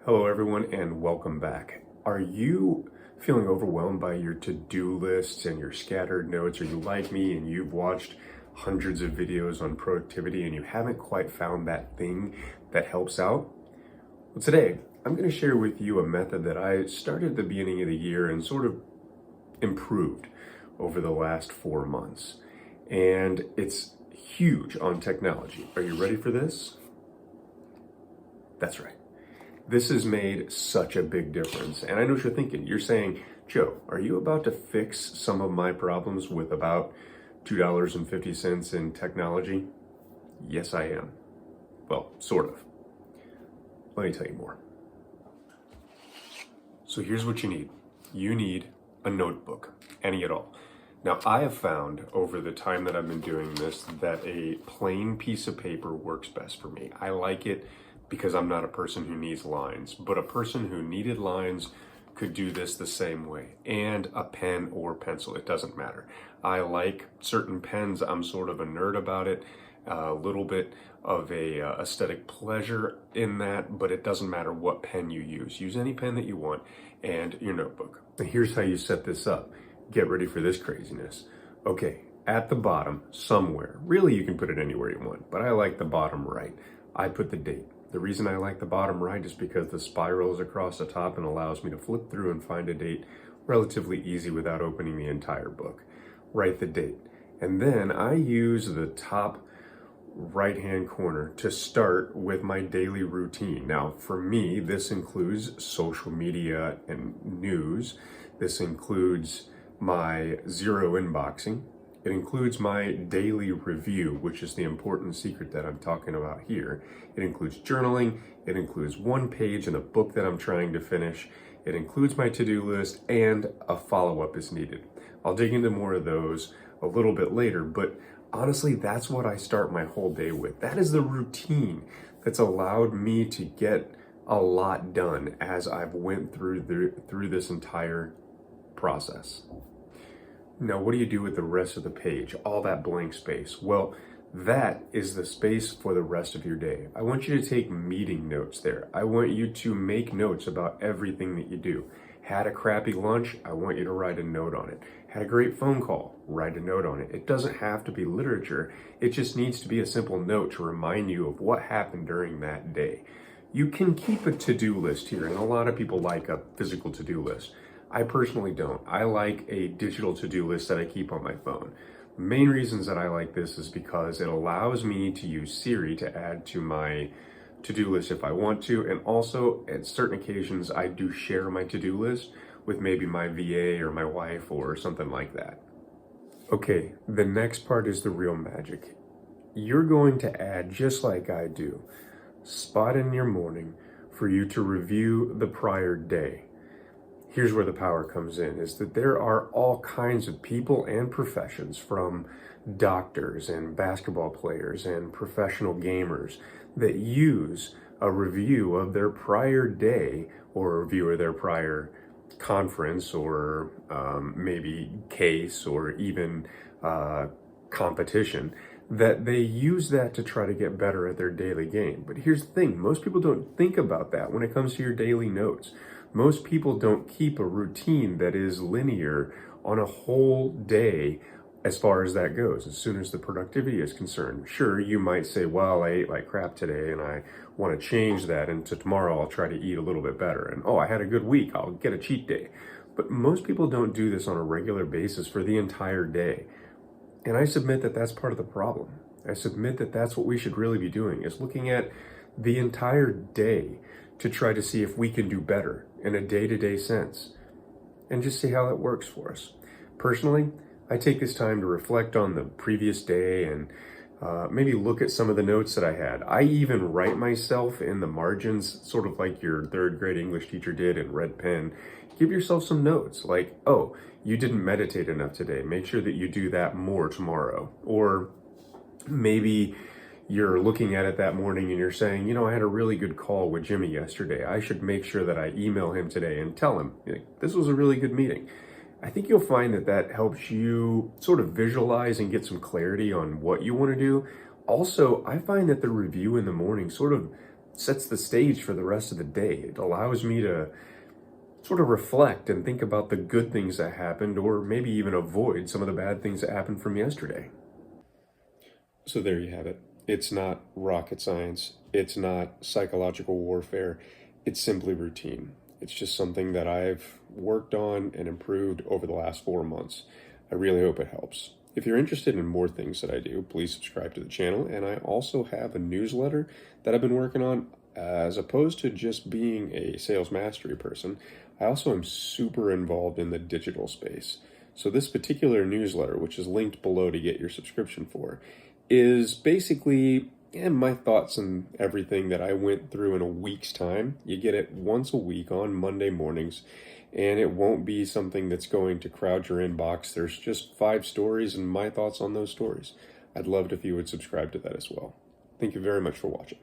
Hello, everyone, and welcome back. Are you feeling overwhelmed by your to-do lists and your scattered notes? Are you like me and you've watched hundreds of videos on productivity and you haven't quite found that thing that helps out? Well, today, I'm going to share with you a method that I started at the beginning of the year and sort of improved over the last 4 months. And it's huge on technology. Are you ready for this? That's right. This has made such a big difference. And I know what you're thinking. You're saying, Joe, are you about to fix some of my problems with about $2.50 in technology? Yes, I am. Well, sort of. Let me tell you more. So here's what you need. You need a notebook, any at all. Now, I have found over the time that I've been doing this that a plain piece of paper works best for me. I like it because I'm not a person who needs lines, but a person who needed lines could do this the same way. And a pen or pencil, it doesn't matter. I like certain pens. I'm sort of a nerd about it. A little bit of a aesthetic pleasure in that, but it doesn't matter what pen you use. Use any pen that you want and your notebook. Now, here's how you set this up. Get ready for this craziness. Okay, at the bottom, somewhere, really you can put it anywhere you want, but I like the bottom right. I put the date. The reason I like the bottom right is because the spiral is across the top and allows me to flip through and find a date relatively easy without opening the entire book. Write the date. And then I use the top right-hand corner to start with my daily routine. Now, for me, this includes social media and news. This includes my zero inboxing. It includes my daily review, which is the important secret that I'm talking about here. It includes journaling. It includes one page in a book that I'm trying to finish. It includes my to-do list, and a follow-up is needed. I'll dig into more of those a little bit later, but honestly, that's what I start my whole day with. That is the routine that's allowed me to get a lot done as I've went through this entire process. Now, what do you do with the rest of the page? All that blank space. Well, that is the space for the rest of your day. I want you to take meeting notes there. I want you to make notes about everything that you do. Had a crappy lunch? I want you to write a note on it. Had a great phone call? Write a note on it. It doesn't have to be literature. It just needs to be a simple note to remind you of what happened during that day. You can keep a to-do list here, and a lot of people like a physical to-do list. I personally don't. I like a digital to-do list that I keep on my phone. Main reasons that I like this is because it allows me to use Siri to add to my to-do list if I want to, and also at certain occasions I do share my to-do list with maybe my VA or my wife or something like that. Okay, the next part is the real magic. You're going to add, just like I do, spot in your morning for you to review the prior day. Here's where the power comes in, is that there are all kinds of people and professions, from doctors and basketball players and professional gamers, that use a review of their prior day or a review of their prior conference or maybe case or even competition, that they use that to try to get better at their daily game. But here's the thing, most people don't think about that when it comes to your daily notes. Most people don't keep a routine that is linear on a whole day as far as that goes, as soon as the productivity is concerned. Sure, you might say, well, I ate like crap today and I want to change that, and to tomorrow I'll try to eat a little bit better. And oh, I had a good week, I'll get a cheat day. But most people don't do this on a regular basis for the entire day. And I submit that that's part of the problem. I submit that that's what we should really be doing, is looking at the entire day to try to see if we can do better in a day-to-day sense and just see how that works for us. Personally, I take this time to reflect on the previous day and maybe look at some of the notes that I had. I even write myself in the margins, sort of like your third grade English teacher did in red pen. Give yourself some notes like, oh, you didn't meditate enough today. Make sure that you do that more tomorrow. Or maybe you're looking at it that morning and you're saying, you know, I had a really good call with Jimmy yesterday. I should make sure that I email him today and tell him, this was a really good meeting. I think you'll find that that helps you sort of visualize and get some clarity on what you want to do. Also, I find that the review in the morning sort of sets the stage for the rest of the day. It allows me to sort of reflect and think about the good things that happened, or maybe even avoid some of the bad things that happened from yesterday. So there you have it. It's not rocket science. It's not psychological warfare. It's simply routine. It's just something that I've worked on and improved over the last 4 months. I really hope it helps. If you're interested in more things that I do, please subscribe to the channel. And I also have a newsletter that I've been working on. As opposed to just being a sales mastery person, I also am super involved in the digital space. So this particular newsletter, which is linked below to get your subscription for, is basically my thoughts and everything that I went through in a week's time. You get it once a week on Monday mornings, and it won't be something that's going to crowd your inbox. There's just 5 stories and my thoughts on those stories. I'd love it if you would subscribe to that as well. Thank you very much for watching.